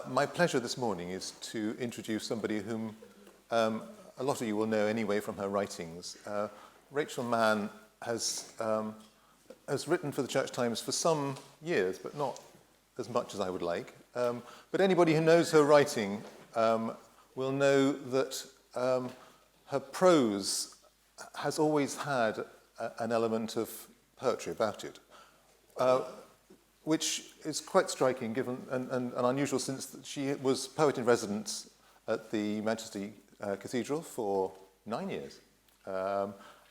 My pleasure this morning is to introduce somebody whom a lot of you will know anyway from her writings. Rachel Mann has written for the Church Times for some years, but not as much as I would like. But anybody who knows her writing will know that her prose has always had an element of poetry about it. Which is quite striking, given and unusual, since she was poet in residence at the Manchester Cathedral for 9 years,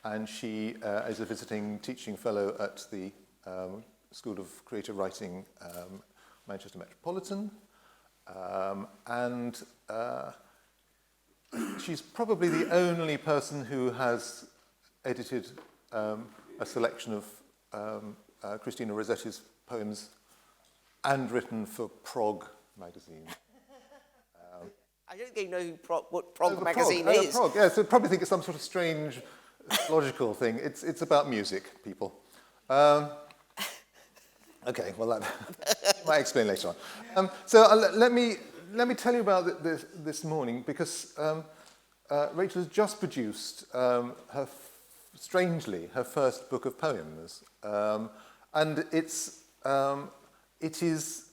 and she is a visiting teaching fellow at the School of Creative Writing, Manchester Metropolitan, and she's probably the only person who has edited a selection of Christina Rossetti's poems and written for Prog magazine. I don't think you know what Prog magazine is. Prog, yeah, so probably think it's some sort of strange logical thing. It's about music, people. Okay, well that I might explain later on. Let me tell you about this morning, because Rachel has just produced strangely her first book of poems, and it is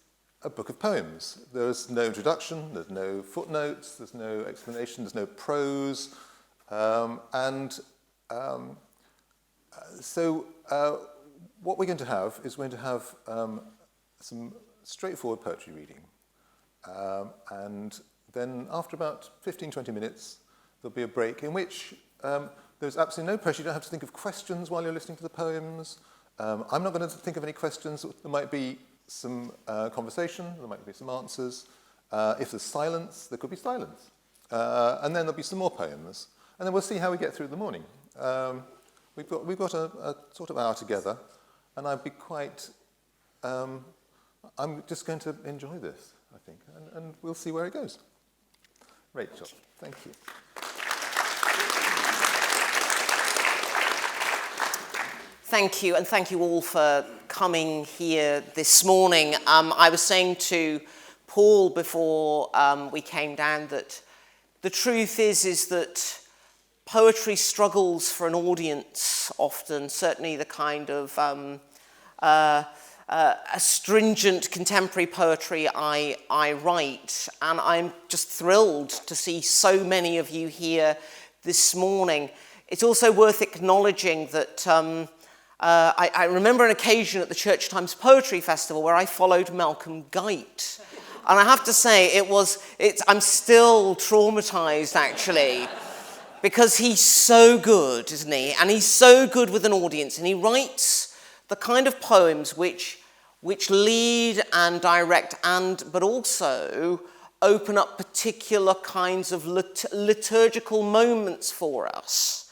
a book of poems. There's no introduction, there's no footnotes, there's no explanation, there's no prose. So what we're going to have is some straightforward poetry reading. And then after about 15-20 minutes, there'll be a break in which there's absolutely no pressure. You don't have to think of questions while you're listening to the poems. I'm not going to think of any questions. There might be some conversation, there might be some answers. If there's silence, there could be silence. And then there'll be some more poems. And then we'll see how we get through the morning. We've got a sort of hour together, and I'd be quite... I'm just going to enjoy this, I think, and we'll see where it goes. Rachel, thank you. Thank you, and thank you all for coming here this morning. I was saying to Paul before we came down that the truth is that poetry struggles for an audience often, certainly the kind of astringent contemporary poetry I write, and I'm just thrilled to see so many of you here this morning. It's also worth acknowledging that I remember an occasion at the Church Times Poetry Festival where I followed Malcolm Guite. And I have to say, I'm still traumatized, actually, because he's so good, isn't he? And he's so good with an audience, and he writes the kind of poems which lead and direct, but also open up particular kinds of liturgical moments for us.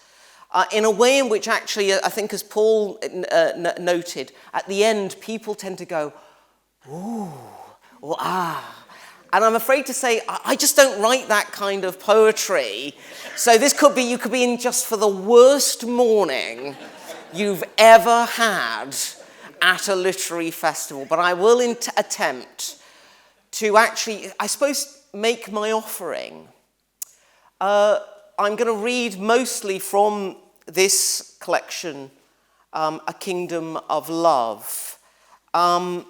In a way in which actually, I think as Paul noted, at the end people tend to go, ooh, or ah. And I'm afraid to say, I just don't write that kind of poetry. So you could be in just for the worst morning you've ever had at a literary festival. But I will attempt to actually, I suppose, make my offering. I'm going to read mostly from this collection, A Kingdom of Love. And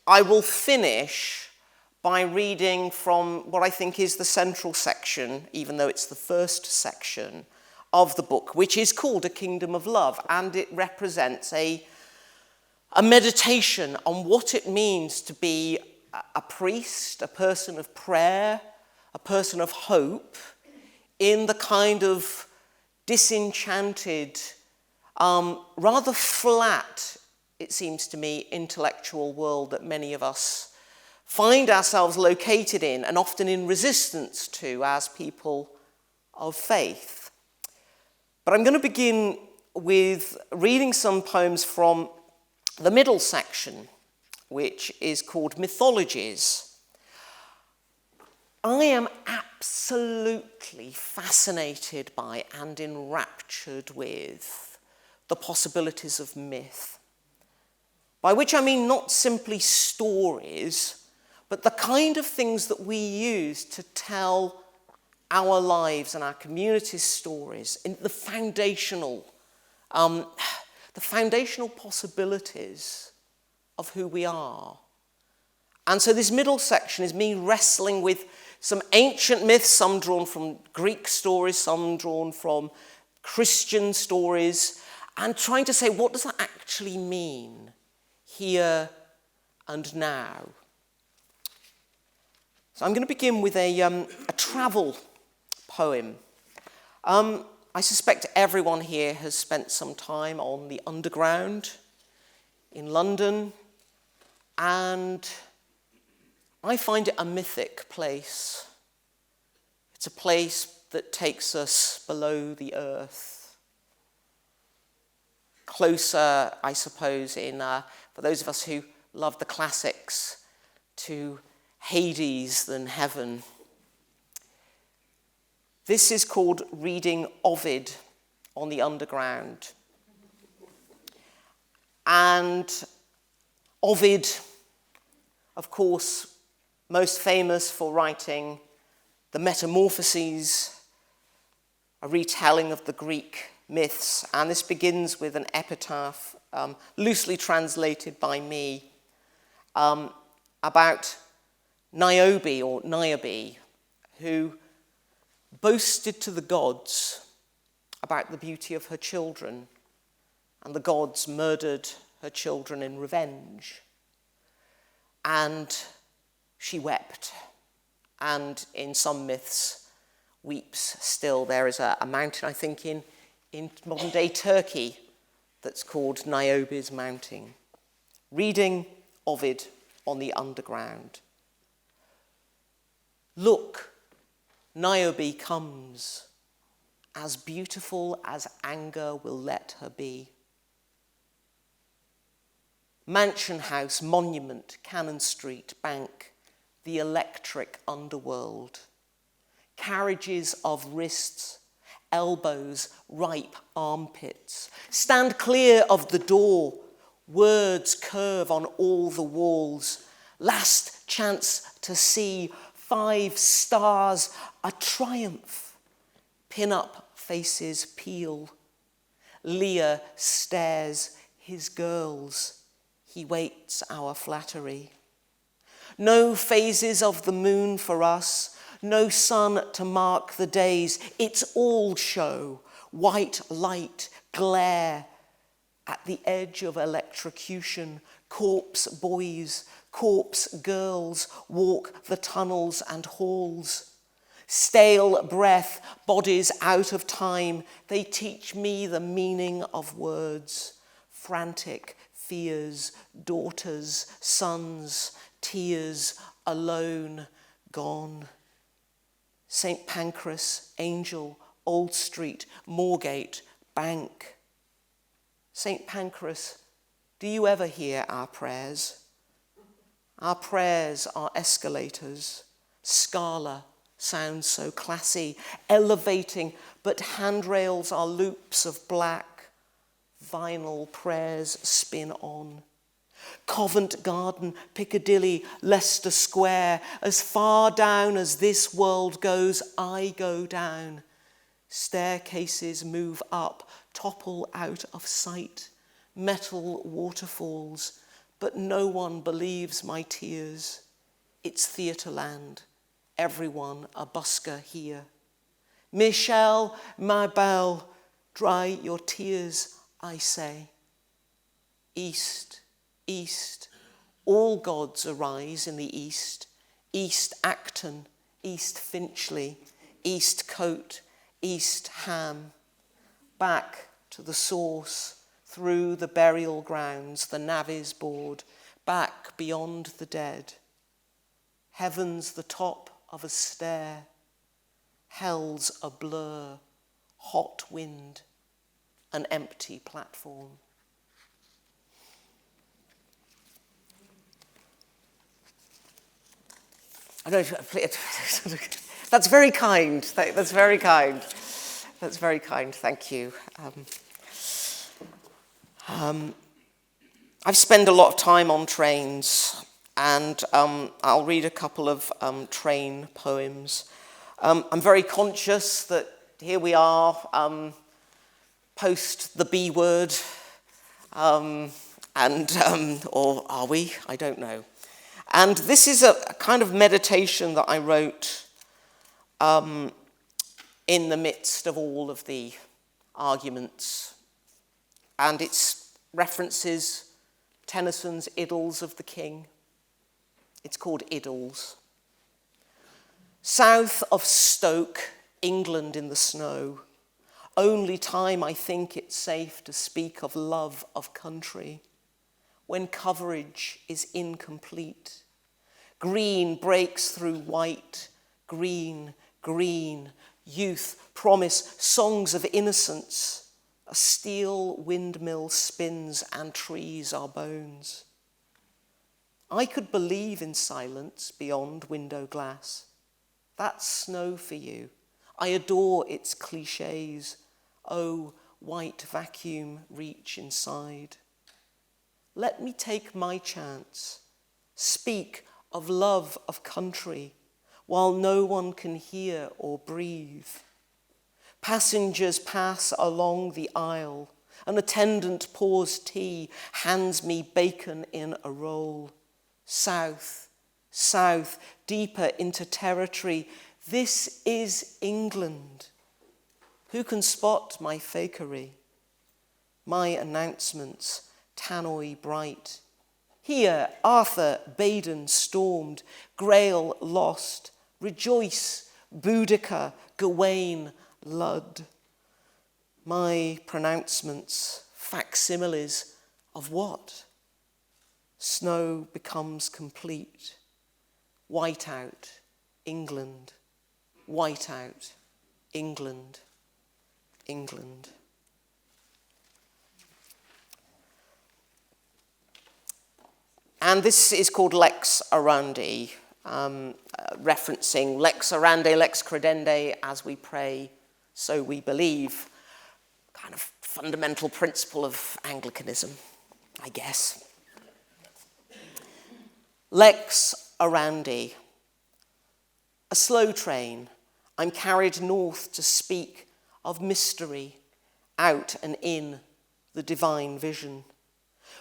I will finish by reading from what I think is the central section, even though it's the first section of the book, which is called A Kingdom of Love, and it represents a meditation on what it means to be a priest, a person of prayer, a person of hope, in the kind of disenchanted, rather flat, it seems to me, intellectual world that many of us find ourselves located in, and often in resistance to as people of faith. But I'm going to begin with reading some poems from the middle section, which is called Mythologies. I am absolutely fascinated by and enraptured with the possibilities of myth, by which I mean not simply stories but the kind of things that we use to tell our lives and our community's stories, in the foundational possibilities of who we are. And so this middle section is me wrestling with some ancient myths, some drawn from Greek stories, some drawn from Christian stories, and trying to say, what does that actually mean here and now? So I'm going to begin with a travel poem. I suspect everyone here has spent some time on the Underground in London, and I find it a mythic place. It's a place that takes us below the earth. Closer, I suppose, for those of us who love the classics, to Hades than heaven. This is called reading Ovid on the Underground. And Ovid, of course, most famous for writing the Metamorphoses, a retelling of the Greek myths. And this begins with an epitaph, loosely translated by me, about Niobe, who boasted to the gods about the beauty of her children, and the gods murdered her children in revenge. And she wept, and in some myths weeps still. There is a mountain, I think, in modern-day Turkey that's called Niobe's Mountain. Reading Ovid on the Underground. Look, Niobe comes, as beautiful as anger will let her be. Mansion house, monument, Cannon Street, bank, the electric underworld. Carriages of wrists, elbows, ripe armpits. Stand clear of the door. Words curve on all the walls. Last chance to see. 5 stars, a triumph. Pin-up faces peel. Lear stares his girls. He waits our flattery. No phases of the moon for us. No sun to mark the days. It's all show. White light, glare. At the edge of electrocution, corpse boys, corpse girls walk the tunnels and halls. Stale breath, bodies out of time, they teach me the meaning of words. Frantic fears, daughters, sons, tears, alone, gone. St. Pancras, Angel, Old Street, Moorgate, Bank. St. Pancras, do you ever hear our prayers? Our prayers are escalators. Scala sounds so classy, elevating, but handrails are loops of black. Vinyl prayers spin on. Covent Garden, Piccadilly, Leicester Square, as far down as this world goes, I go down. Staircases move up, topple out of sight. Metal waterfalls, but no one believes my tears. It's Theatreland, everyone a busker here. Michelle, my belle, dry your tears, I say. East, east, all gods arise in the east. East Acton, East Finchley, East Cote, East Ham. Back to the source, through the burial grounds, the navvies board, back beyond the dead. Heaven's the top of a stair, hell's a blur, hot wind, an empty platform. I don't. That's very kind. That's very kind. That's very kind. Thank you. I've spent a lot of time on trains, and I'll read a couple of train poems. I'm very conscious that here we are, post the B word, or are we? I don't know. And this is a kind of meditation that I wrote in the midst of all of the arguments. And it references Tennyson's Idylls of the King. It's called Idylls. South of Stoke, England in the snow, only time I think it safe to speak of love of country, when coverage is incomplete. Green breaks through white, green, green, youth, promise, songs of innocence. A steel windmill spins and trees are bones. I could believe in silence beyond window glass. That's snow for you. I adore its cliches. Oh, white vacuum, reach inside. Let me take my chance. Speak of love of country while no one can hear or breathe. Passengers pass along the aisle. An attendant pours tea, hands me bacon in a roll. South, south, deeper into territory. This is England. Who can spot my fakery? My announcements, tannoy bright. Here, Arthur Baden stormed, Grail lost. Rejoice, Boudica, Gawain, Ludd. My pronouncements, facsimiles of what? Snow becomes complete. Whiteout, England. Whiteout, England. England. And this is called Lex Orandi, referencing Lex Orandi, Lex Credende, as we pray, so we believe. Kind of fundamental principle of Anglicanism, I guess. Lex Orandi. A slow train, I'm carried north to speak of mystery, out and in the divine vision.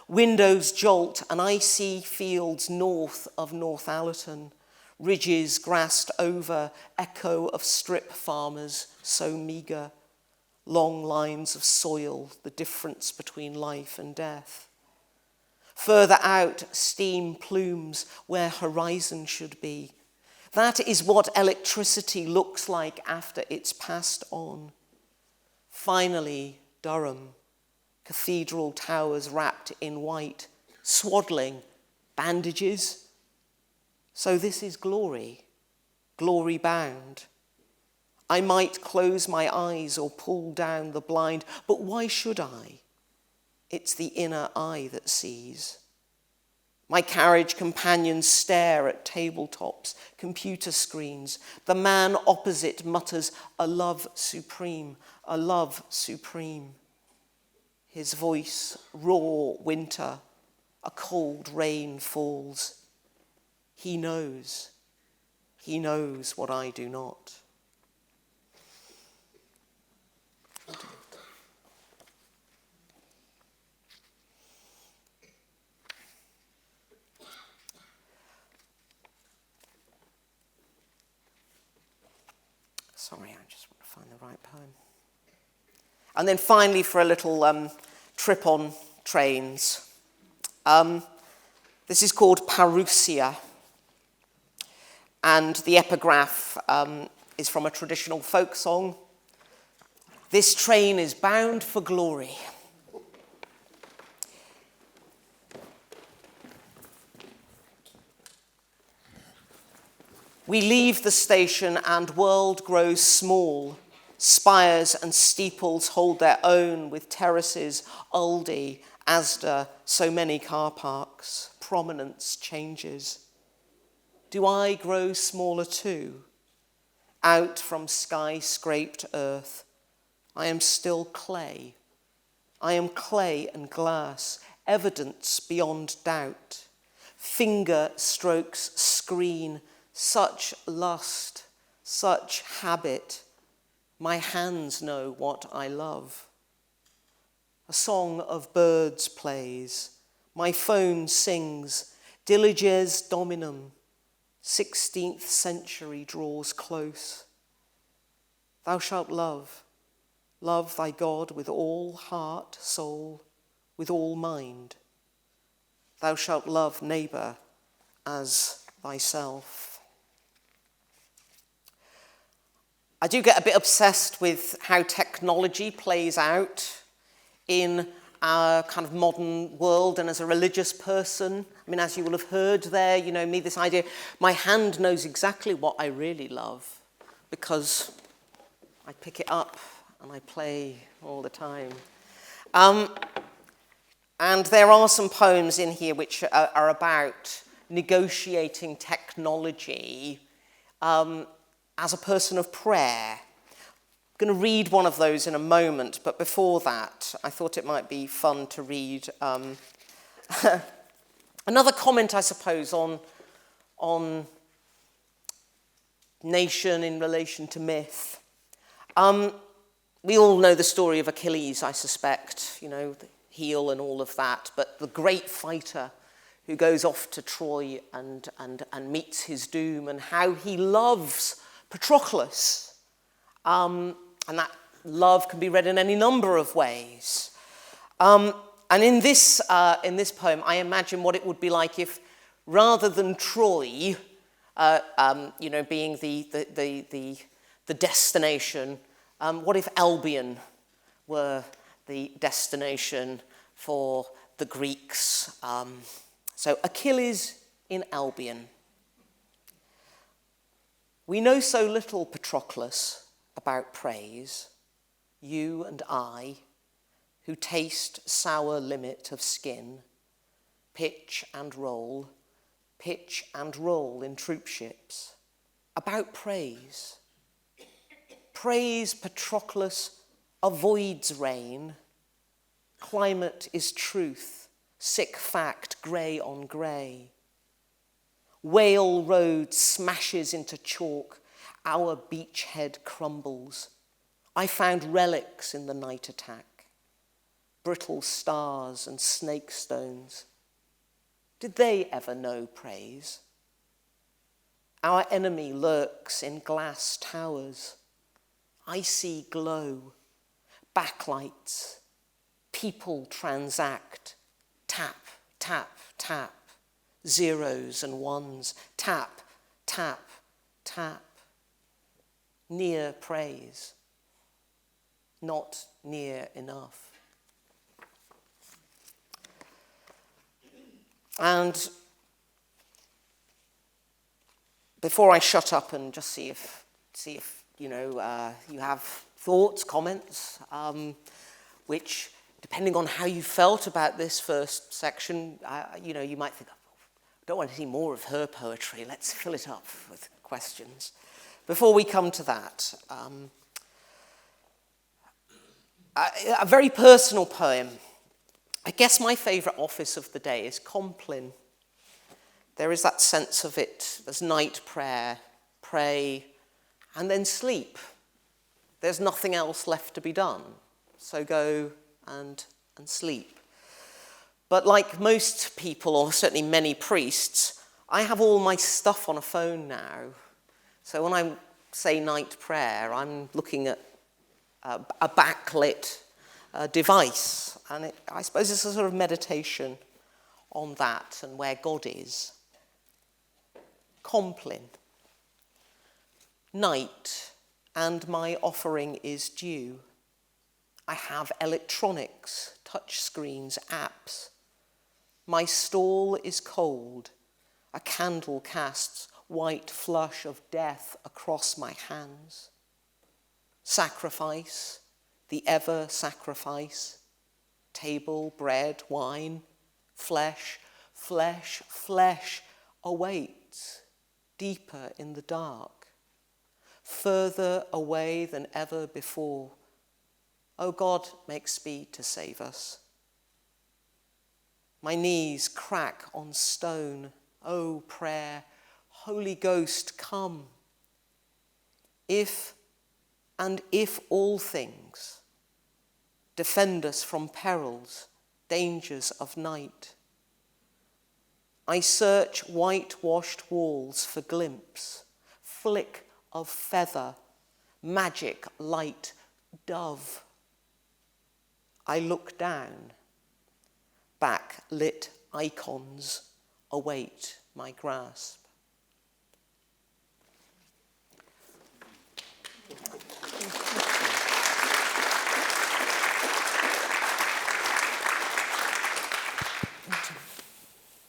Windows jolt and I see fields north of Northallerton, ridges grassed over, echo of strip farmers so meagre, long lines of soil, the difference between life and death. Further out, steam plumes where horizon should be. That is what electricity looks like after it's passed on. Finally, Durham, cathedral towers wrapped in white, swaddling, bandages. So this is glory, glory bound. I might close my eyes or pull down the blind, but why should I? It's the inner eye that sees. My carriage companions stare at tabletops, computer screens. The man opposite mutters, a love supreme, a love supreme. His voice, raw winter, a cold rain falls. He knows what I do not. Sorry, I just want to find the right poem. And then finally, for a little trip on trains. This is called Parousia. And the epigraph is from a traditional folk song. This train is bound for glory. We leave the station and world grows small. Spires and steeples hold their own with terraces, Aldi, Asda, so many car parks. Prominence changes. Do I grow smaller too? Out from sky-scraped earth, I am still clay. I am clay and glass, evidence beyond doubt. finger strokes screen, such lust, such habit. My hands know what I love. A song of birds plays. My phone sings, Diliges Dominum. 16th century draws close. Thou shalt love thy God with all heart, soul, with all mind. Thou shalt love neighbour as thyself. I do get a bit obsessed with how technology plays out in our kind of modern world, and as a religious person, I mean, as you will have heard there, me, this idea, my hand knows exactly what I really love because I pick it up and I play all the time. And there are some poems in here which are about negotiating technology as a person of prayer. I'm going to read one of those in a moment, but before that, I thought it might be fun to read another comment, I suppose, on nation in relation to myth. We all know the story of Achilles, I suspect, the heel and all of that, but the great fighter who goes off to Troy and meets his doom, and how he loves Patroclus. And that love can be read in any number of ways. And in this poem, I imagine what it would be like if, rather than Troy, being the destination, what if Albion were the destination for the Greeks? So Achilles in Albion. We know so little, Patroclus, about praise, you and I, who taste sour limit of skin, pitch and roll in troopships, about praise. Praise, Patroclus, avoids rain, climate is truth, sick fact, grey on grey. Whale road smashes into chalk, our beachhead crumbles. I found relics in the night attack, brittle stars and snake stones. Did they ever know praise? Our enemy lurks in glass towers, icy glow, backlights, people transact, tap, tap, tap, zeros and ones, tap, tap, tap. Near praise, not near enough. And before I shut up and just see if you have thoughts, comments, which, depending on how you felt about this first section, you might think, I don't want any more of her poetry. Let's fill it up with questions. Before we come to that, a very personal poem. I guess my favourite office of the day is Compline. There is that sense of it. There's night prayer, pray, and then sleep. There's nothing else left to be done. So go and sleep. But like most people, or certainly many priests, I have all my stuff on a phone now. So when I say night prayer, I'm looking at a backlit device. And I suppose it's a sort of meditation on that and where God is. Compline. Night, and my offering is due. I have electronics, touch screens, apps. My stall is cold. A candle casts white flush of death across my hands. Sacrifice, the ever sacrifice. Table, bread, wine, flesh, flesh, flesh awaits, deeper in the dark, further away than ever before. O God, make speed to save us. My knees crack on stone. O prayer, Holy Ghost, come. If all things defend us from perils, dangers of night, I search whitewashed walls for glimpse, flick of feather, magic light, dove. I look down, backlit icons await my grasp.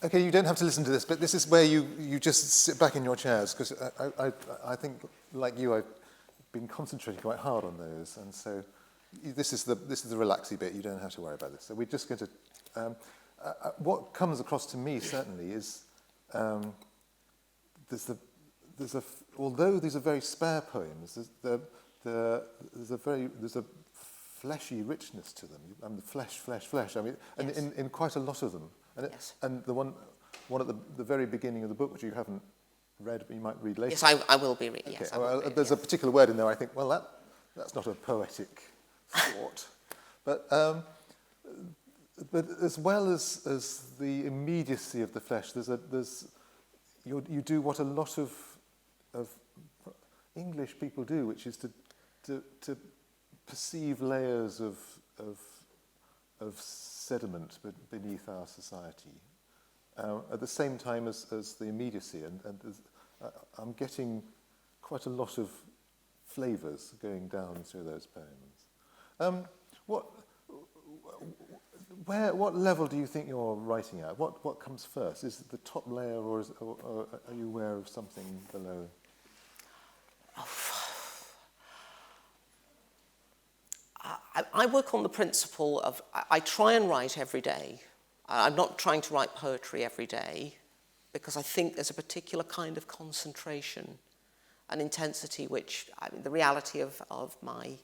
Okay, you don't have to listen to this, but this is where you just sit back in your chairs, because I think, like you, I've been concentrating quite hard on those, and so this is the relaxy bit. You don't have to worry about this. So we're just going to. What comes across to me certainly is although these are very spare poems, there's a fleshy richness to them. The flesh. I mean, and yes. in quite a lot of them. And, yes. And the one at the very beginning of the book, which you haven't read, but you might read later. Yes, I will be reading. Okay. Yes, Well, read, there's a particular word in there. I think, well, that's not a poetic thought, but as well as the immediacy of the flesh, you do what a lot of English people do, which is to perceive layers of sediment beneath our society, at the same time as the immediacy, and I'm getting quite a lot of flavours going down through those poems. What level do you think you're writing at? What comes first? Is it the top layer, or are you aware of something below? I work on the principle of, I try and write every day. I'm not trying to write poetry every day, because I think there's a particular kind of concentration and intensity which, the reality of my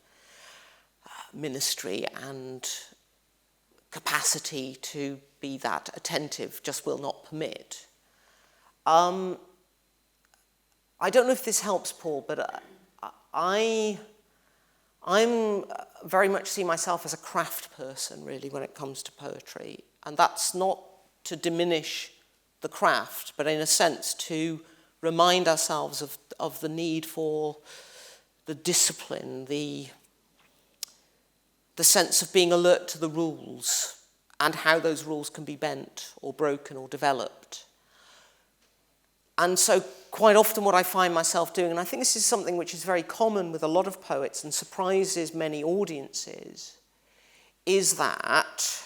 ministry and capacity to be that attentive just will not permit. I don't know if this helps, Paul, but I'm very much see myself as a craft person, really, when it comes to poetry. And that's not to diminish the craft, but in a sense to remind ourselves of the need for the discipline, the sense of being alert to the rules and how those rules can be bent or broken or developed. And so quite often what I find myself doing, and I think this is something which is very common with a lot of poets and surprises many audiences, is that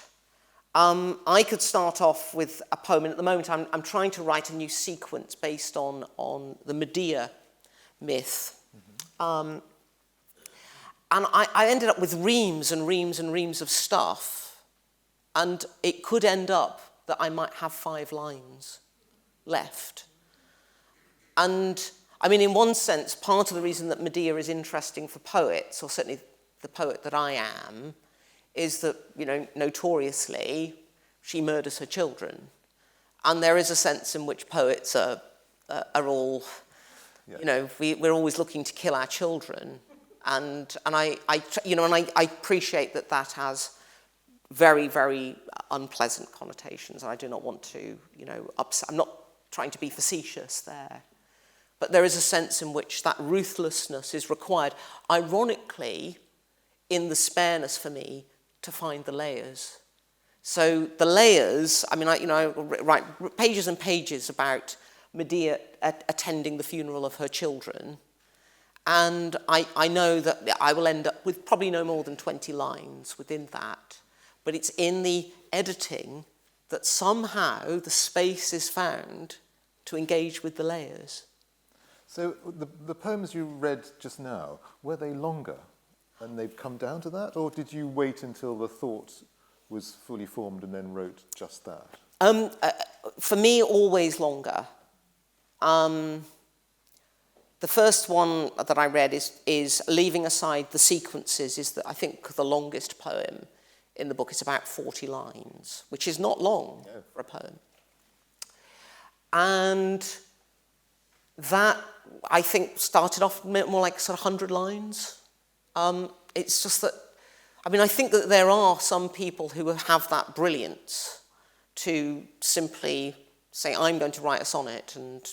I could start off with a poem, and at the moment I'm trying to write a new sequence based on the Medea myth. Mm-hmm. And I ended up with reams and reams and reams of stuff, and it could end up that I might have 5 lines left. And, in one sense, part of the reason that Medea is interesting for poets, or certainly the poet that I am, is that, notoriously, she murders her children. And there is a sense in which poets are all, we're always looking to kill our children. And I appreciate that has very, very unpleasant connotations. And I do not want to, upset. I'm not trying to be facetious there. But there is a sense in which that ruthlessness is required, ironically, in the spareness for me to find the layers. So the layers, I write pages and pages about Medea attending the funeral of her children, and I know that I will end up with probably no more than 20 lines within that, but it's in the editing that somehow the space is found to engage with the layers. So the poems you read just now, were they longer and they've come down to that, or did you wait until the thought was fully formed and then wrote just that? For me, always longer. The first one that I read is leaving aside the sequences, I think the longest poem. in the book. It's about 40 lines, which is not long for a poem. And that, I think, started off more like sort of 100 lines. It's just that, I mean, I think that there are some people who have that brilliance to simply say, I'm going to write a sonnet, and,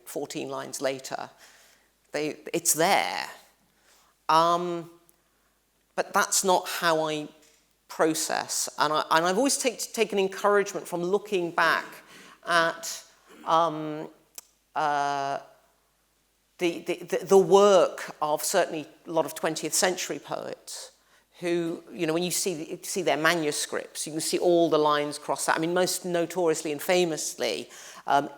14 lines later, it's there. But that's not how I process. And I've always taken encouragement from looking back at the work of certainly a lot of 20th century poets who, when you see their manuscripts, you can see all the lines crossed out. I mean, most notoriously and famously,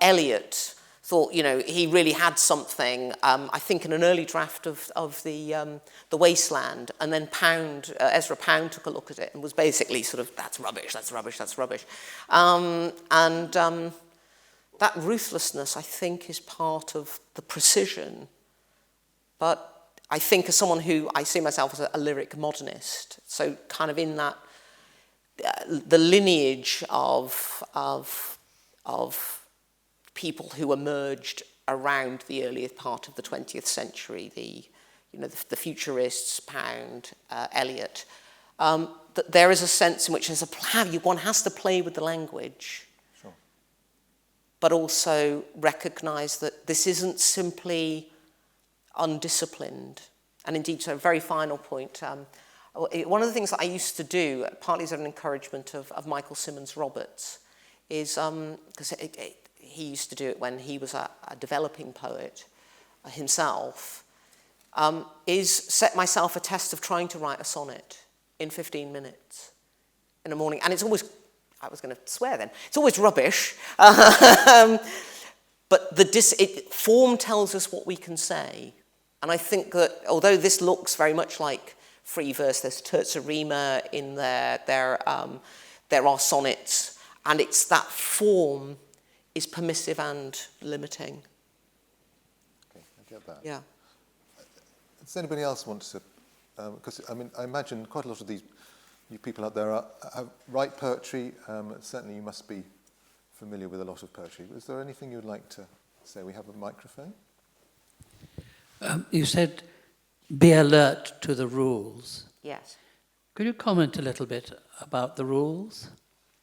Eliot thought, he really had something, I think in an early draft of the Wasteland, and then Ezra Pound took a look at it and was basically sort of, that's rubbish, that's rubbish, that's rubbish. That ruthlessness, I think, is part of the precision. But I think as someone who, I see myself as a lyric modernist, so kind of in that, the lineage of people who emerged around the earlier part of the 20th century, the futurists, Pound, Eliot, that there is a sense in which one has to play with the language, but also recognise that this isn't simply undisciplined. And indeed, so a very final point, one of the things that I used to do, partly as an encouragement of Michael Simmons Roberts, is, because he used to do it when he was a developing poet himself, is set myself a test of trying to write a sonnet in 15 minutes in the morning. And it's always, I was going to swear then, it's always rubbish. But form tells us what we can say. And I think that although this looks very much like free verse, there's terza rima in there, there are sonnets, and it's that form is permissive and limiting. Okay, I get that. Yeah. Does anybody else want to, because I imagine quite a lot of you people out there write poetry. Certainly you must be familiar with a lot of poetry. Is there anything you'd like to say? We have a microphone. You said, be alert to the rules. Yes. Could you comment a little bit about the rules?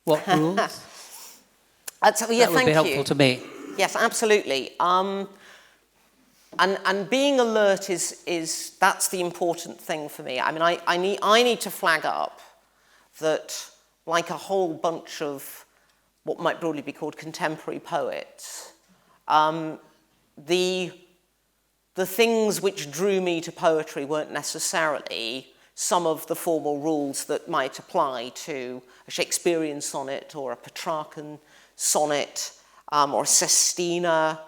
What rules? That would be helpful to me. Yes, absolutely. And being alert is that's the important thing for me. I mean, I need to flag up that, like a whole bunch of what might broadly be called contemporary poets, the things which drew me to poetry weren't necessarily some of the formal rules that might apply to a Shakespearean sonnet or a Petrarchan sonnet or a sestina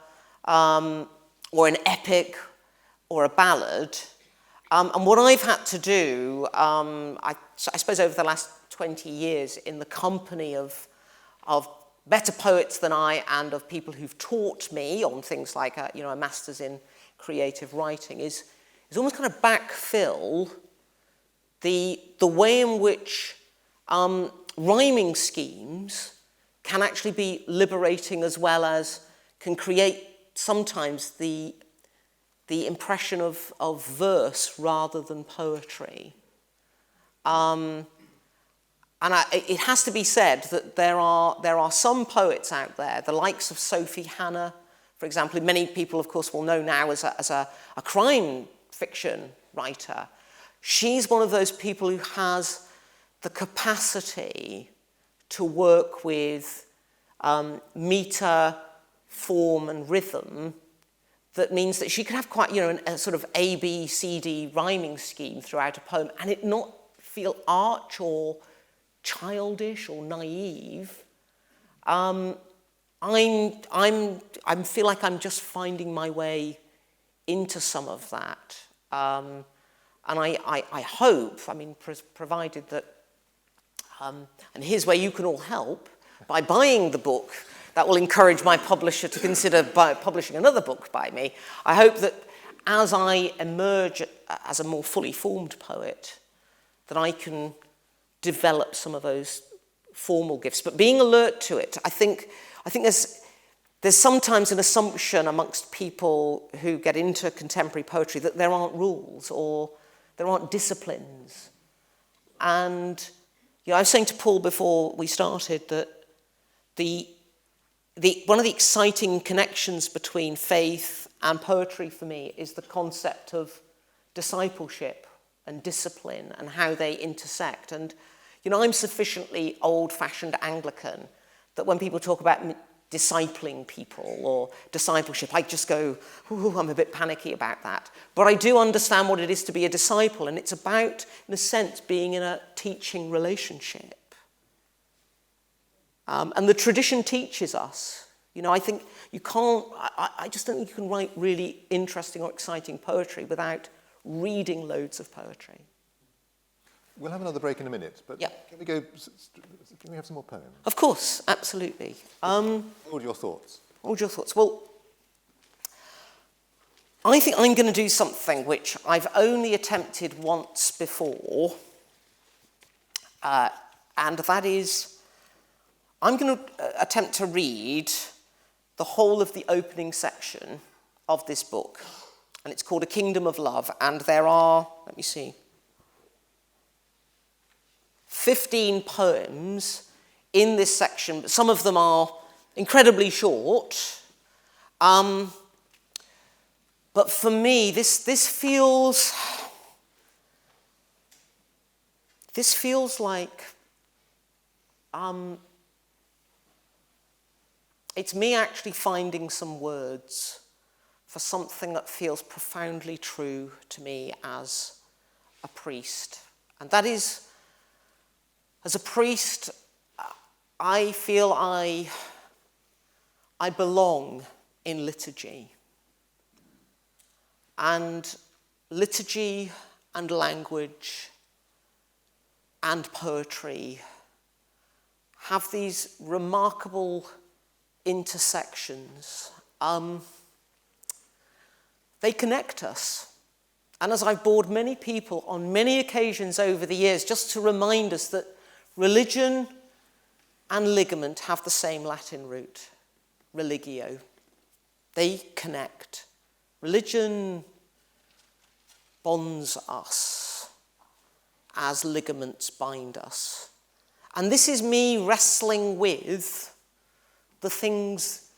or an epic or a ballad. And what I've had to do, I suppose over the last 20 years in the company of better poets than I and of people who've taught me on things like a master's in creative writing is almost kind of backfill the way in which rhyming schemes can actually be liberating as well as can create sometimes the impression of verse rather than poetry. And it has to be said that there are some poets out there, the likes of Sophie Hannah, for example, many people, of course, will know now as a crime fiction writer. She's one of those people who has the capacity to work with meter, form, and rhythm. That means that she could have quite, a sort of A, B, C, D rhyming scheme throughout a poem, and it not feel arch or childish or naive. I feel like I'm just finding my way into some of that, and I hope, provided that, and here's where you can all help by buying the book. That will encourage my publisher to consider publishing another book by me. I hope that as I emerge as a more fully formed poet, that I can develop some of those formal gifts. But being alert to it, I think there's sometimes an assumption amongst people who get into contemporary poetry that there aren't rules or there aren't disciplines. And I was saying to Paul before we started that one of the exciting connections between faith and poetry for me is the concept of discipleship and discipline and how they intersect. And, I'm sufficiently old-fashioned Anglican that when people talk about discipling people or discipleship, I just go, ooh, I'm a bit panicky about that. But I do understand what it is to be a disciple, and it's about, in a sense, being in a teaching relationship. And the tradition teaches us. I think you can't, I just don't think you can write really interesting or exciting poetry without reading loads of poetry. We'll have another break in a minute, but Yeah. Can we have some more poems? Of course, absolutely. What are your thoughts? What are your thoughts? Well, I think I'm going to do something which I've only attempted once before, and that is, I'm going to attempt to read the whole of the opening section of this book, and it's called A Kingdom of Love, and there are, let me see, 15 poems in this section, but some of them are incredibly short. But for me, this feels like it's me actually finding some words for something that feels profoundly true to me as a priest. And that is, as a priest, I feel I belong in liturgy. And liturgy and language and poetry have these remarkable intersections. They connect us. And as I've bored many people on many occasions over the years, just to remind us that religion and ligament have the same Latin root, religio. They connect. Religion bonds us as ligaments bind us. And this is me wrestling with the things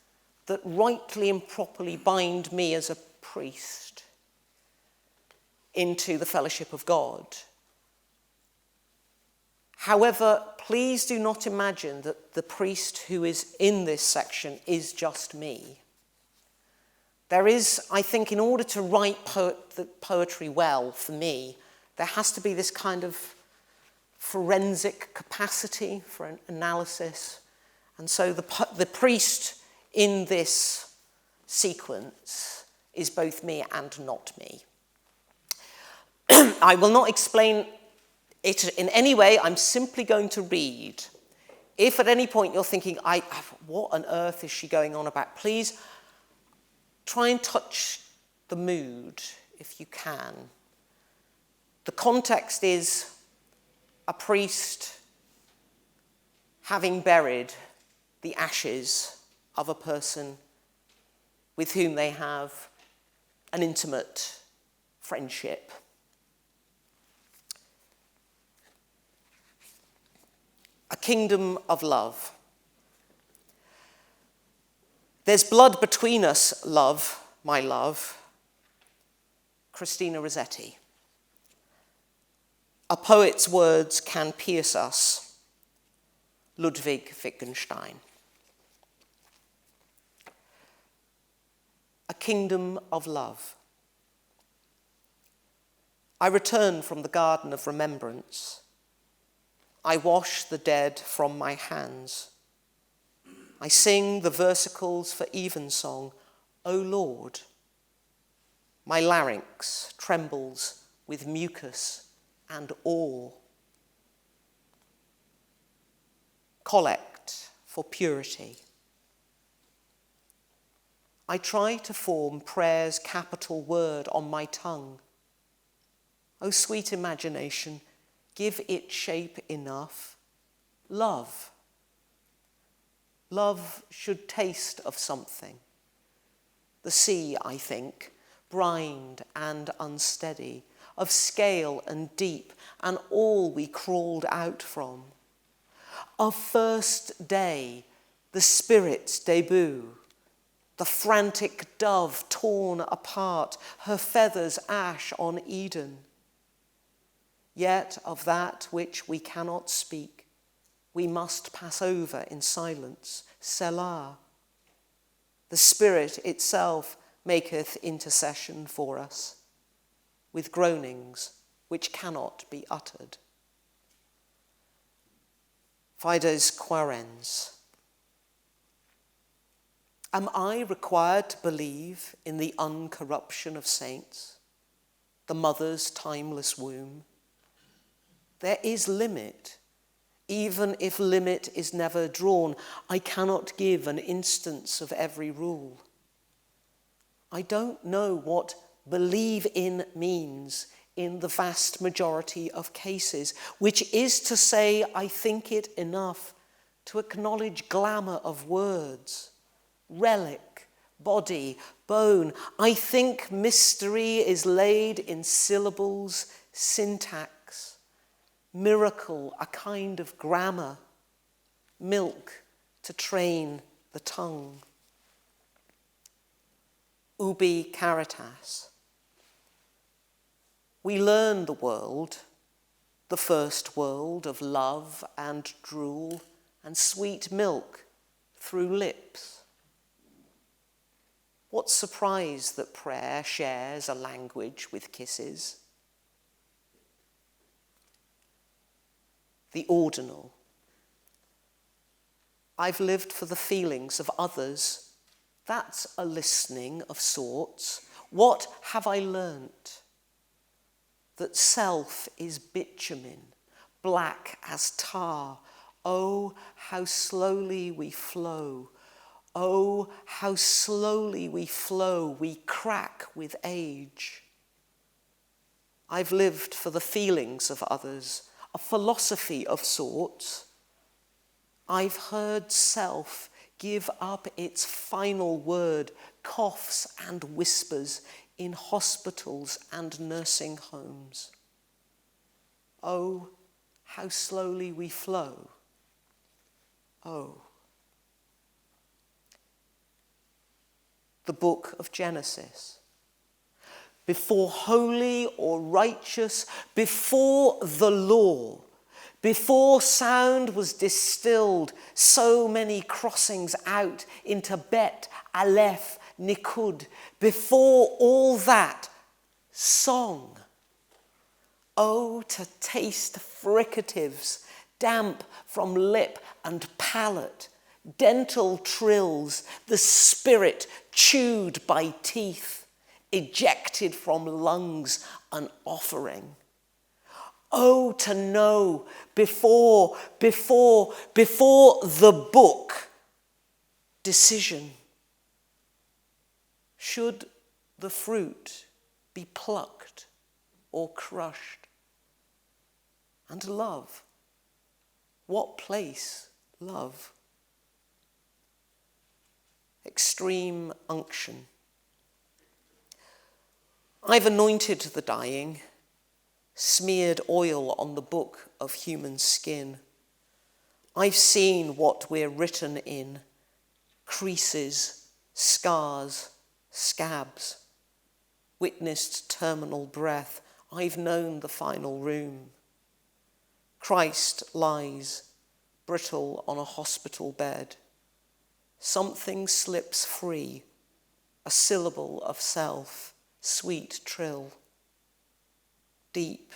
that rightly and properly bind me as a priest into the fellowship of God. However, please do not imagine that the priest who is in this section is just me. There is, I think, in order to write poetry well, for me, there has to be this kind of forensic capacity for an analysis. And so the priest in this sequence is both me and not me. I will not explain it in any way. I'm simply going to read. If at any point you're thinking, what on earth is she going on about? Please try and touch the mood if you can. The context is a priest having buried the ashes of a person with whom they have an intimate friendship. A kingdom of love. There's blood between us, love, my love. Christina Rossetti. A poet's words can pierce us. Ludwig Wittgenstein. A kingdom of love. I return from the garden of remembrance. I wash the dead from my hands. I sing the versicles for evensong, O Lord. My larynx trembles with mucus and awe. Collect for purity. I try to form prayer's capital word on my tongue. O sweet imagination, give it shape enough, love. Love should taste of something. The sea, I think, brined and unsteady, of scale and deep, and all we crawled out from. Of first day, the spirit's debut, the frantic dove torn apart, her feathers ash on Eden. Yet of that which we cannot speak, we must pass over in silence, Selah. The Spirit itself maketh intercession for us, with groanings which cannot be uttered. Fides quaerens. Am I required to believe in the uncorruption of saints, the mother's timeless womb? There is limit. Even if limit is never drawn, I cannot give an instance of every rule. I don't know what believe in means in the vast majority of cases, which is to say, I think it enough to acknowledge glamour of words, relic, body, bone. I think mystery is laid in syllables, syntax, miracle, a kind of grammar, milk to train the tongue. Ubi caritas. We learn the world, the first world of love and drool and sweet milk through lips. What surprise that prayer shares a language with kisses? The ordinal. I've lived for the feelings of others. That's a listening of sorts. What have I learnt? That self is bitumen, black as tar. Oh, how slowly we flow. Oh, how slowly we flow. We crack with age. I've lived for the feelings of others, a philosophy of sorts. I've heard self give up its final word, coughs and whispers in hospitals and nursing homes. Oh, how slowly we flow. Oh. The book of Genesis. Before holy or righteous, before the law, before sound was distilled, so many crossings out into Bet, Aleph, Nikud, before all that, song. Oh, to taste fricatives, damp from lip and palate, dental trills, the spirit chewed by teeth, ejected from lungs, an offering. Oh, to know before the book, decision. Should the fruit be plucked or crushed? And love, what place love? Extreme unction. I've anointed the dying, smeared oil on the book of human skin. I've seen what we're written in, creases, scars, scabs, witnessed terminal breath. I've known the final room. Christ lies, brittle on a hospital bed. Something slips free, a syllable of self, sweet trill. Deep,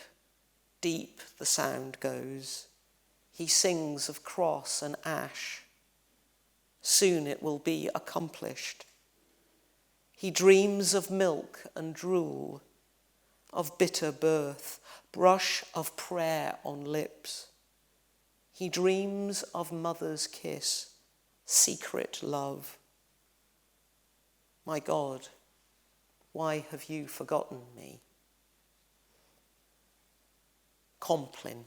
deep the sound goes. He sings of cross and ash. Soon it will be accomplished. He dreams of milk and drool, of bitter birth, brush of prayer on lips. He dreams of mother's kiss, secret love. My God, why have you forgotten me? Compline.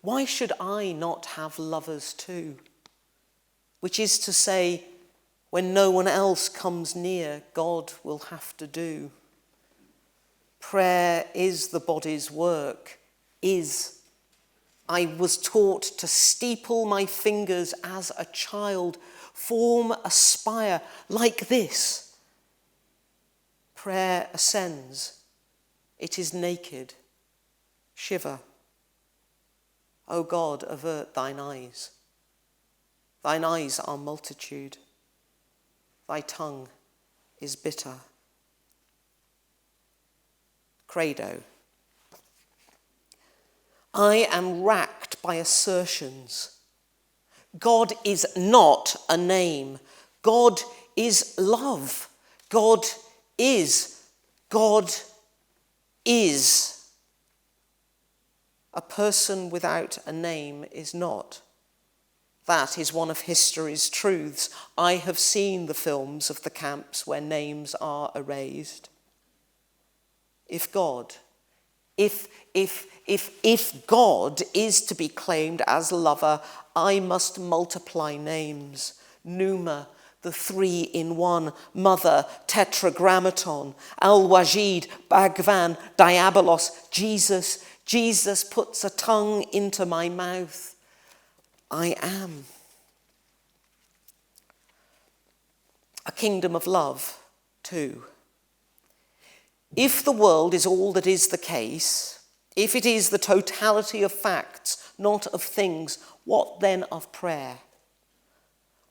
Why should I not have lovers too? Which is to say, when no one else comes near, God will have to do. Prayer is the body's work, I was taught to steeple my fingers as a child, form a spire like this. Prayer ascends. It is naked. Shiver. O God, avert thine eyes. Thine eyes are multitude. Thy tongue is bitter. Credo. I am racked by assertions. God is not a name. God is love. God is. God is. A person without a name is not. That is one of history's truths. I have seen the films of the camps where names are erased. If God is to be claimed as lover, I must multiply names. Pneuma, the three-in-one, mother, tetragrammaton, Al-Wajid, Bhagwan, Diabolos, Jesus. Jesus puts a tongue into my mouth. I am. A kingdom of love, too. If the world is all that is the case, if it is the totality of facts, not of things, what then of prayer?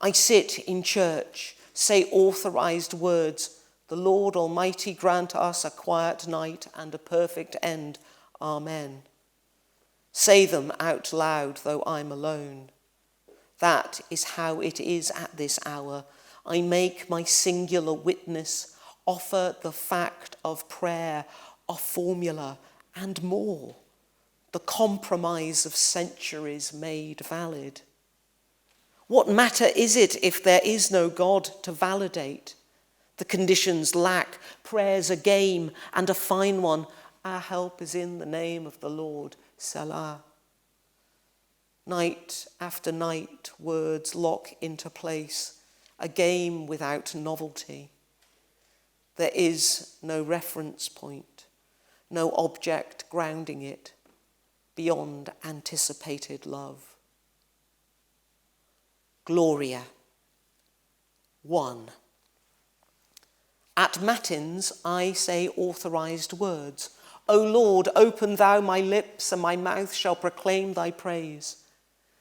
I sit in church, say authorized words, the Lord Almighty grant us a quiet night and a perfect end. Amen. Say them out loud, though I'm alone. That is how it is at this hour. I make my singular witness, offer the fact of prayer, a formula, and more, the compromise of centuries made valid. What matter is it if there is no God to validate? The conditions lack, prayer's a game and a fine one. Our help is in the name of the Lord, Selah. Night after night, words lock into place, a game without novelty. There is no reference point, no object grounding it beyond anticipated love. Gloria. 1. At matins, I say authorized words. O Lord, open thou my lips, and my mouth shall proclaim thy praise.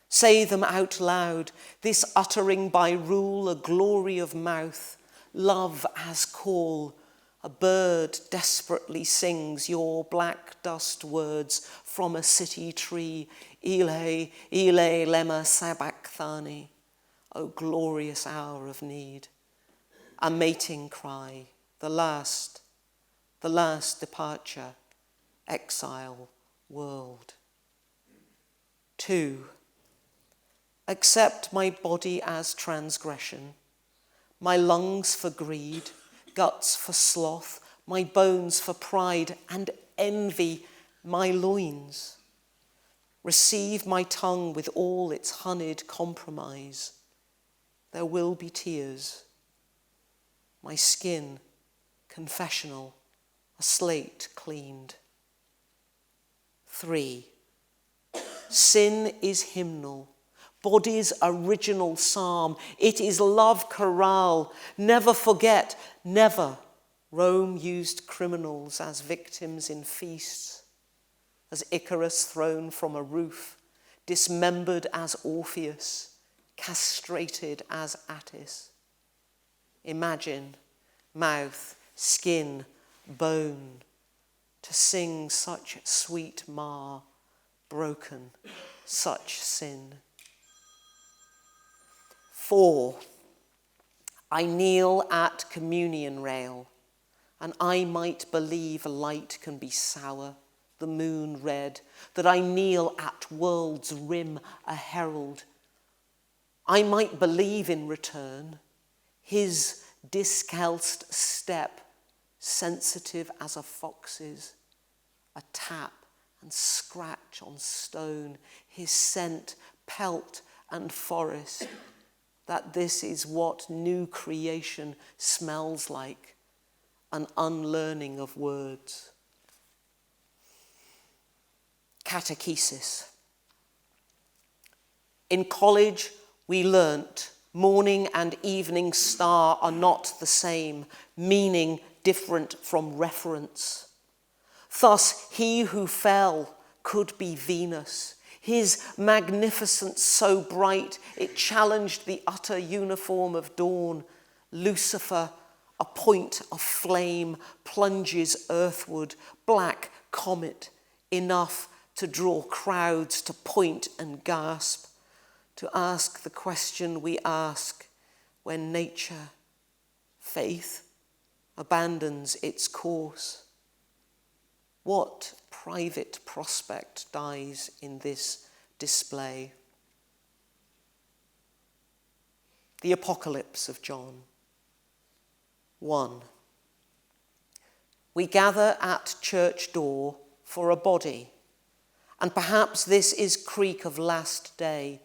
Say them out loud, this uttering by rule, a glory of mouth, love as call. A bird desperately sings your black dust words from a city tree. Ile, ile, lema sabachthani. O glorious hour of need. A mating cry, the last departure, exile, world. 2. Accept my body as transgression, my lungs for greed, guts for sloth, my bones for pride, and envy my loins. Receive my tongue with all its honeyed compromise. There will be tears. My skin, confessional, a slate cleaned. 3. Sin is hymnal, body's original psalm. It is love chorale. Never forget, never. Rome used criminals as victims in feasts, as Icarus thrown from a roof, dismembered as Orpheus, castrated as Attis. Imagine, mouth, skin, bone, to sing such sweet mar, broken, such sin. 4. I kneel at communion rail, and I might believe light can be sour, the moon red, that I kneel at world's rim, a herald. I might believe in return, his discalced step, sensitive as a fox's, a tap and scratch on stone, his scent pelt and forest, that this is what new creation smells like, an unlearning of words. Catechesis. In college, we learnt morning and evening star are not the same, meaning different from reference. Thus, he who fell could be Venus, his magnificence so bright it challenged the utter uniform of dawn. Lucifer, a point of flame, plunges earthward, black comet, enough to draw crowds to point and gasp, to ask the question we ask when nature, faith, abandons its course. What private prospect dies in this display? The Apocalypse of John. 1. We gather at church door for a body, and perhaps this is creak of last day.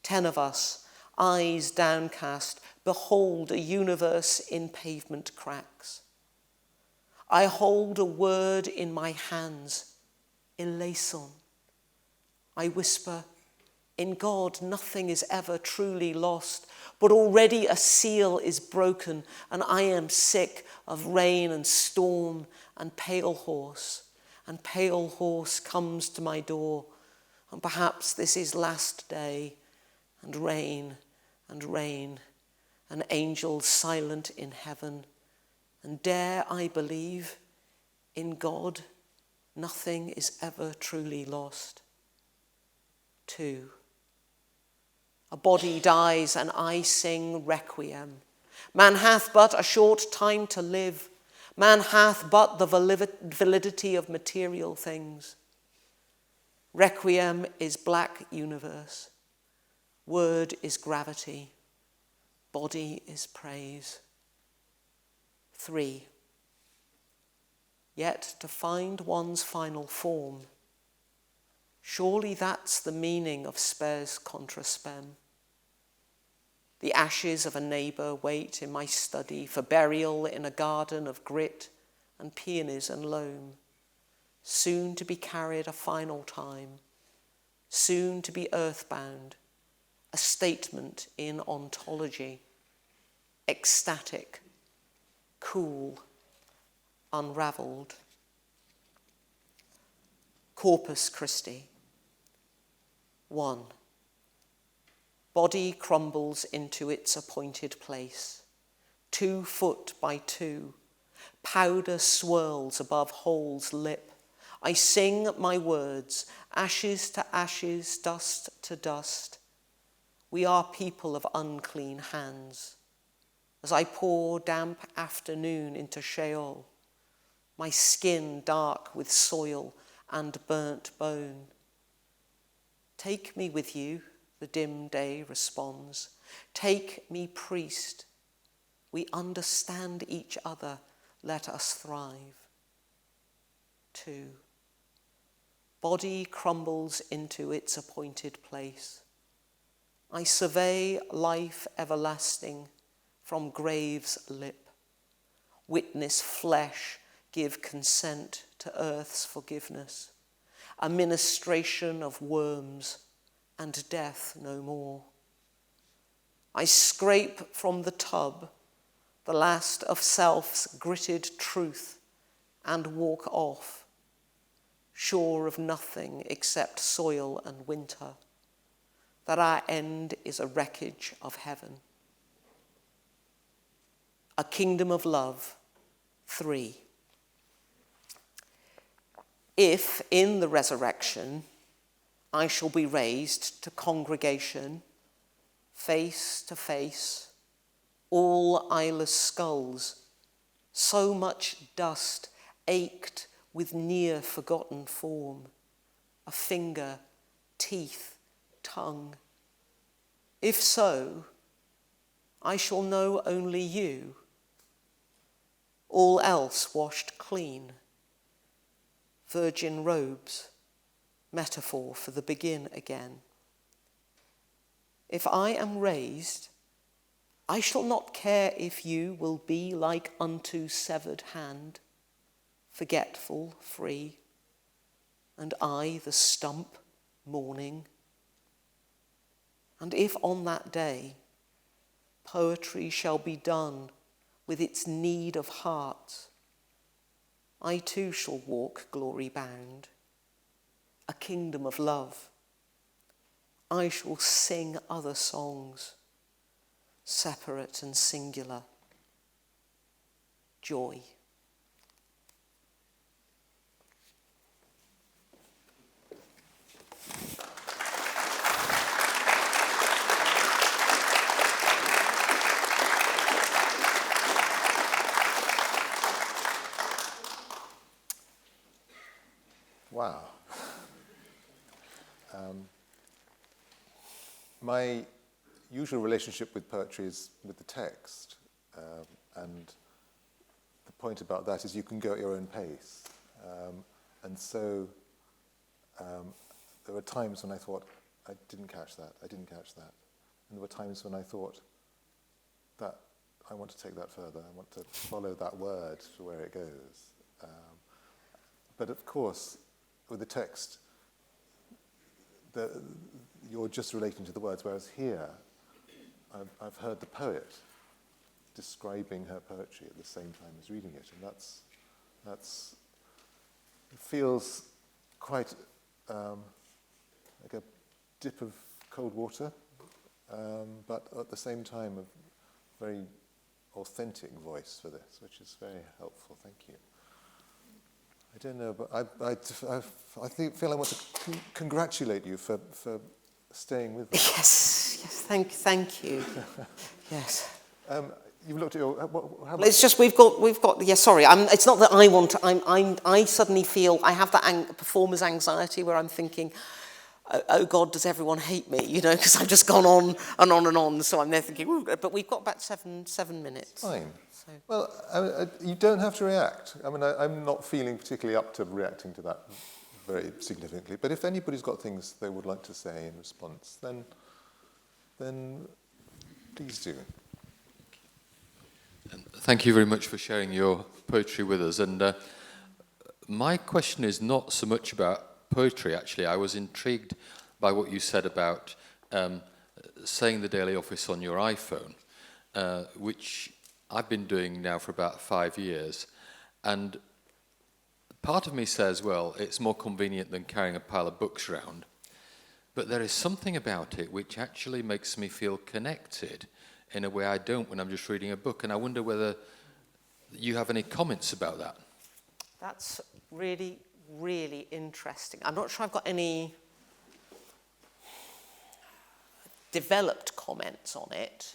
10 of us, eyes downcast, behold a universe in pavement cracks. I hold a word in my hands, eleison. I whisper, in God nothing is ever truly lost, but already a seal is broken, and I am sick of rain and storm and pale horse comes to my door, and perhaps this is last day, and rain, and angels silent in heaven. And dare I believe in God nothing is ever truly lost. 2. A body dies and I sing requiem. Man hath but a short time to live. Man hath but the validity of material things. Requiem is black universe. Word is gravity. Body is praise. 3. Yet to find one's final form. Surely that's the meaning of spes contra spem. The ashes of a neighbour wait in my study for burial in a garden of grit and peonies and loam, soon to be carried a final time, soon to be earthbound, a statement in ontology, ecstatic, cool, unravelled. Corpus Christi. 1. Body crumbles into its appointed place. 2 foot by 2. Powder swirls above hole's lip. I sing my words, ashes to ashes, dust to dust. We are people of unclean hands. As I pour damp afternoon into Sheol, my skin dark with soil and burnt bone. Take me with you, the dim day responds. Take me, priest. We understand each other. Let us thrive. 2. Body crumbles into its appointed place. I survey life everlasting from grave's lip. Witness flesh give consent to earth's forgiveness. A ministration of worms and death no more. I scrape from the tub the last of self's gritted truth and walk off, sure of nothing except soil and winter, that our end is a wreckage of heaven. A kingdom of love. 3. If in the resurrection I shall be raised to congregation, face to face, all eyeless skulls, so much dust ached with near forgotten form, a finger, teeth, tongue. If so, I shall know only you, all else washed clean, virgin robes, metaphor for the begin again. If I am raised, I shall not care if you will be like unto severed hand, forgetful, free, and I the stump, mourning. And if on that day poetry shall be done with its need of hearts, I too shall walk glory bound, a kingdom of love. I shall sing other songs, separate and singular, joy. Wow. My usual relationship with poetry is with the text, and the point about that is you can go at your own pace. And so there were times when I thought, I didn't catch that. And there were times when I thought, that I want to take that further. I want to follow that word to where it goes. But of course, with the text, you're just relating to the words, whereas here, I've heard the poet describing her poetry at the same time as reading it, and that's it feels quite like a dip of cold water, but at the same time a very authentic voice for this, which is very helpful. Thank you. I don't know, but I feel I want to congratulate you for staying with us. Yes, thank you. Yes. You've looked at your. How It's just we've got. Yeah, sorry. It's not that I want to. I suddenly feel I have that performer's anxiety where I'm thinking, oh God, does everyone hate me? You know, because I've just gone on and on and on. So I'm there thinking, ooh, but we've got about seven minutes. Fine. So. Well, you don't have to react. I mean, I'm not feeling particularly up to reacting to that very significantly. But if anybody's got things they would like to say in response, then please do. Thank you very much for sharing your poetry with us. And my question is not so much about poetry, actually. I was intrigued by what you said about saying the daily office on your iPhone, which I've been doing now for about 5 years. And part of me says, well, it's more convenient than carrying a pile of books around. But there is something about it which actually makes me feel connected in a way I don't when I'm just reading a book. And I wonder whether you have any comments about that. That's really, really interesting. I'm not sure I've got any developed comments on it,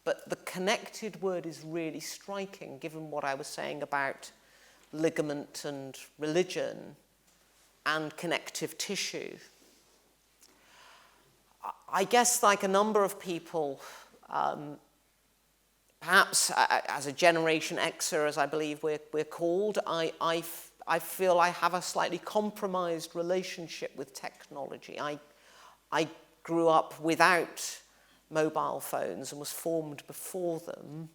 but the connected word is really striking, given what I was saying about ligament and religion and connective tissue. I guess, like a number of people, perhaps as a Generation Xer, as I believe we're called, I feel I have a slightly compromised relationship with technology. I grew up without mobile phones and was formed before them,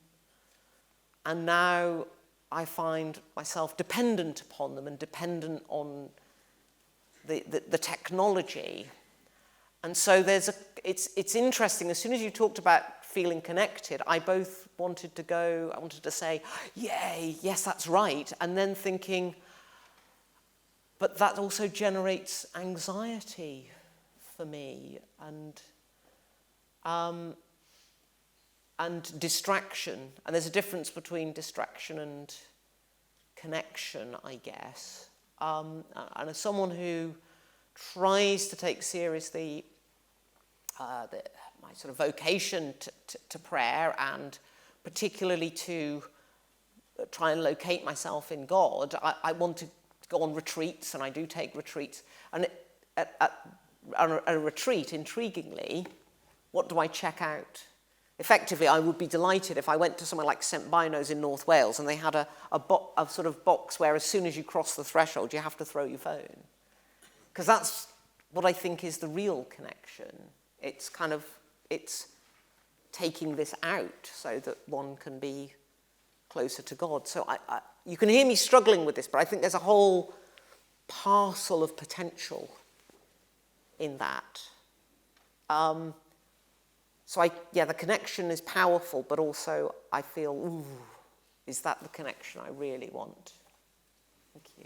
and now I find myself dependent upon them and dependent on the technology. And so it's interesting. As soon as you talked about feeling connected, I wanted to say, yay, yes, that's right. And then thinking, but that also generates anxiety for me and distraction. And there's a difference between distraction and connection, I guess. And as someone who tries to take seriously my sort of vocation to prayer, and particularly to try and locate myself in God, I want to go on retreats, and I do take retreats. And at a retreat, intriguingly, what do I check out? Effectively, I would be delighted if I went to somewhere like St Bino's in North Wales and they had a sort of box where as soon as you cross the threshold, you have to throw your phone. Because that's what I think is the real connection. It's taking this out so that one can be closer to God. So you can hear me struggling with this, but I think there's a whole parcel of potential in that. The connection is powerful, but also I feel, ooh, is that the connection I really want? Thank you.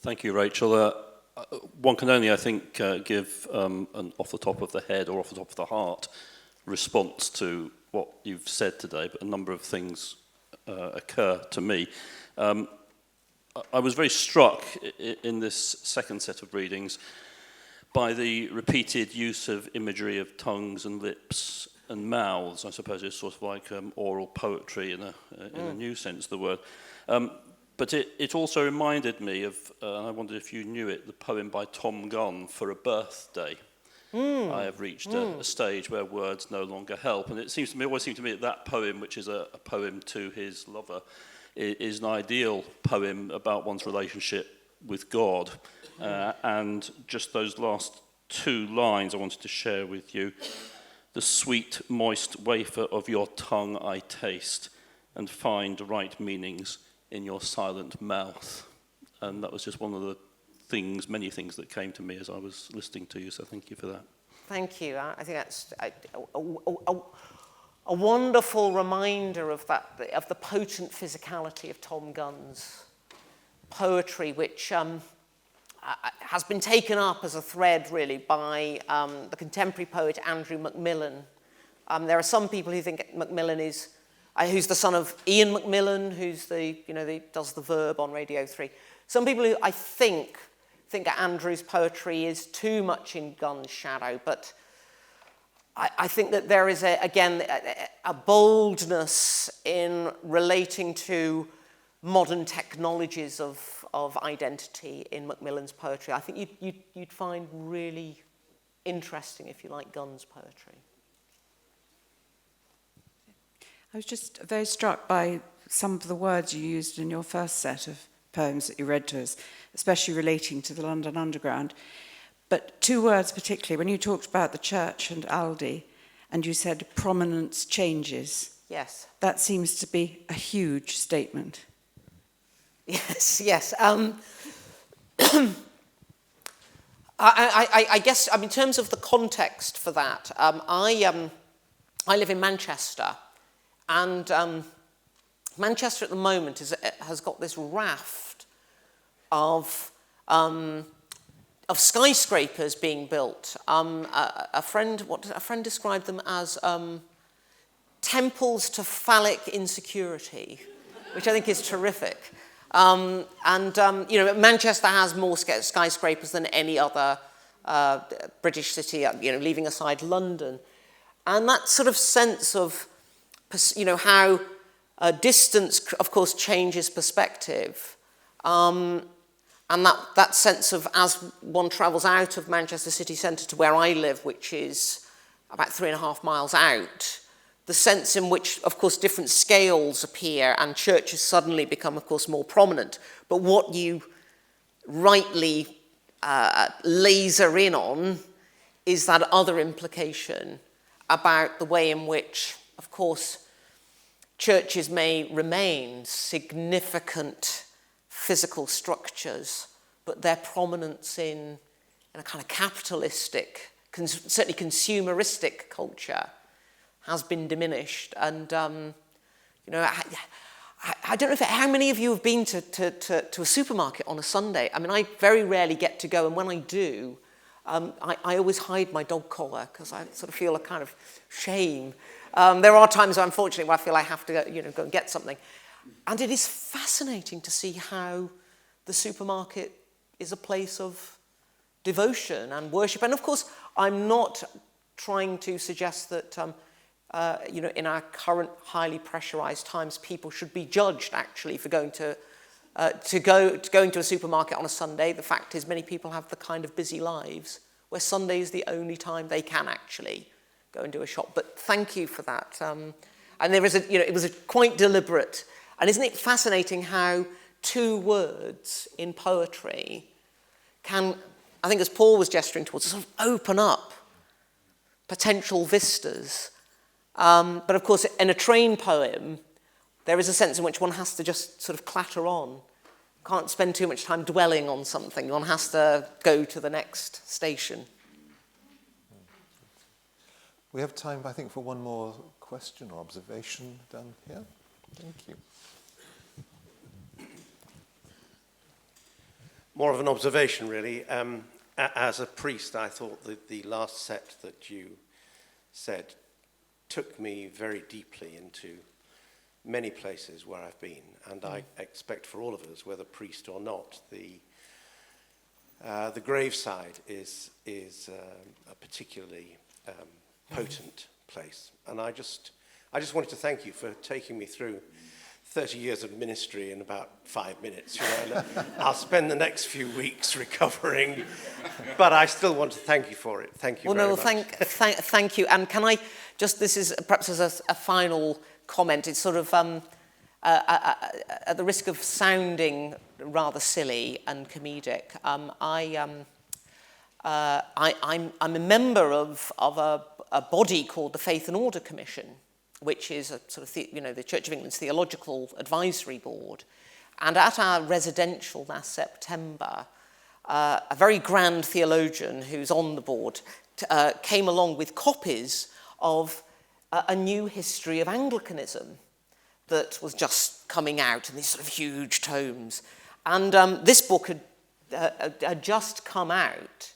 Thank you, Rachel. One can only, I think, give an off the top of the head or off the top of the heart response to what you've said today, but a number of things occur to me. I was very struck in this second set of readings by the repeated use of imagery of tongues and lips and mouths. I suppose it's sort of like oral poetry in a new sense of the word. But it also reminded me of, I wondered if you knew it, the poem by Tom Gunn, For a Birthday. I have reached a stage where words no longer help. And it always seemed to me that poem, which is a poem to his lover, is an ideal poem about one's relationship with God. And just those last two lines I wanted to share with you. The sweet, moist wafer of your tongue I taste, and find right meanings in your silent mouth. And that was just one of the things, many things that came to me as I was listening to you, so thank you for that. Thank you. I think that's a wonderful reminder of the potent physicality of Tom Gunn's poetry, which has been taken up as a thread, really, by the contemporary poet Andrew Macmillan. There are some people who think Macmillan is who's the son of Ian Macmillan, who's does the Verb on Radio 3. Some people who I think Andrew's poetry is too much in Gunn's shadow, but I think that there is a boldness in relating to modern technologies of identity in Macmillan's poetry. I think you'd find really interesting if you like Gunn's poetry. I was just very struck by some of the words you used in your first set of poems that you read to us, especially relating to the London Underground. But two words particularly, when you talked about the church and Aldi, and you said prominence changes. Yes. That seems to be a huge statement. Yes. I guess, in terms of the context for that, I live in Manchester. And Manchester at the moment has got this raft of skyscrapers being built. A friend described them as temples to phallic insecurity, which I think is terrific. Manchester has more skyscrapers than any other British city, leaving aside London. And that sort of sense of how distance, of course, changes perspective. And that sense of, as one travels out of Manchester city centre to where I live, which is about 3.5 miles out, the sense in which, of course, different scales appear and churches suddenly become, of course, more prominent. But what you rightly laser in on is that other implication about the way in which, of course, churches may remain significant physical structures, but their prominence in a kind of capitalistic, certainly consumeristic culture has been diminished. And, I don't know how many of you have been to a supermarket on a Sunday. I mean, I very rarely get to go, and when I do, I always hide my dog collar because I sort of feel a kind of shame. There are times, unfortunately, where I feel I have to go and get something. And it is fascinating to see how the supermarket is a place of devotion and worship. And of course, I'm not trying to suggest that, in our current highly pressurized times, people should be judged actually for going to a supermarket on a Sunday. The fact is, many people have the kind of busy lives where Sunday is the only time they can actually go and do a shop. But thank you for that. And there is it was quite deliberate. And isn't it fascinating how 2 words in poetry can, I think as Paul was gesturing towards, sort of open up potential vistas. But of course, in a train poem, there is a sense in which one has to just sort of clatter on. Can't spend too much time dwelling on something. One has to go to the next station. We have time, I think, for one more question or observation down here. Thank you. More of an observation, really. As a priest, I thought that the last set that you said took me very deeply into many places where I've been, and I expect for all of us, whether priest or not, the graveside is a particularly potent place. And I just wanted to thank you for taking me through 30 years of ministry in about 5 minutes. I'll spend the next few weeks recovering, but I still want to thank you for it. Thank you very much. Thank you. And can I just, this is perhaps as a final comment, it's sort of at the risk of sounding rather silly and comedic. I'm a member of a body called the Faith and Order Commission, which is a sort of the Church of England's theological advisory board. And at our residential last September, a very grand theologian who's on the board came along with copies of a new history of Anglicanism that was just coming out in these sort of huge tomes. And this book had just come out.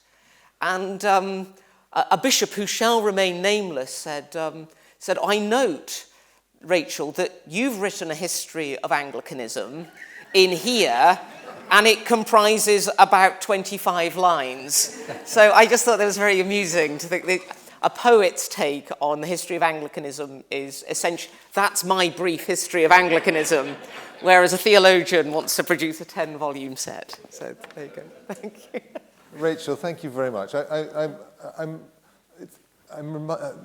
And a bishop who shall remain nameless said, I note, Rachel, that you've written a history of Anglicanism in here, and it comprises about 25 lines. So I just thought that was very amusing to think that a poet's take on the history of Anglicanism is essentially, that's my brief history of Anglicanism, whereas a theologian wants to produce a 10-volume set. So there you go. Thank you. Rachel, thank you very much.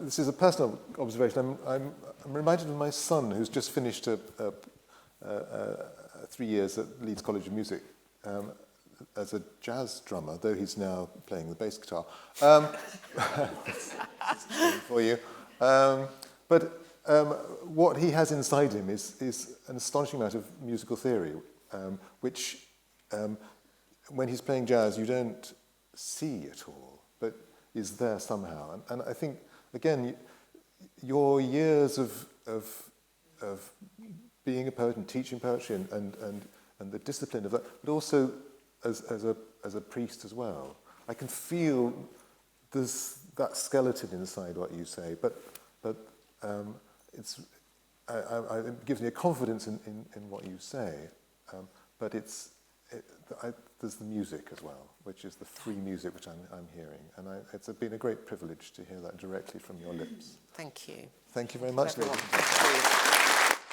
This is a personal observation. I'm reminded of my son, who's just finished 3 years at Leeds College of Music as a jazz drummer, though he's now playing the bass guitar. For you. But what he has inside him is an astonishing amount of musical theory, which, when he's playing jazz, you don't see at all, but is there somehow. And I think, again, your years of being a poet and teaching poetry and the discipline of that, but also as a priest as well. I can feel there's that skeleton inside what you say, but it gives me a confidence in what you say, but there's the music as well, which is the free music which I'm hearing, and it's been a great privilege to hear that directly from your lips. Thank you. Thank you very much, ladies and gentlemen. Thank you.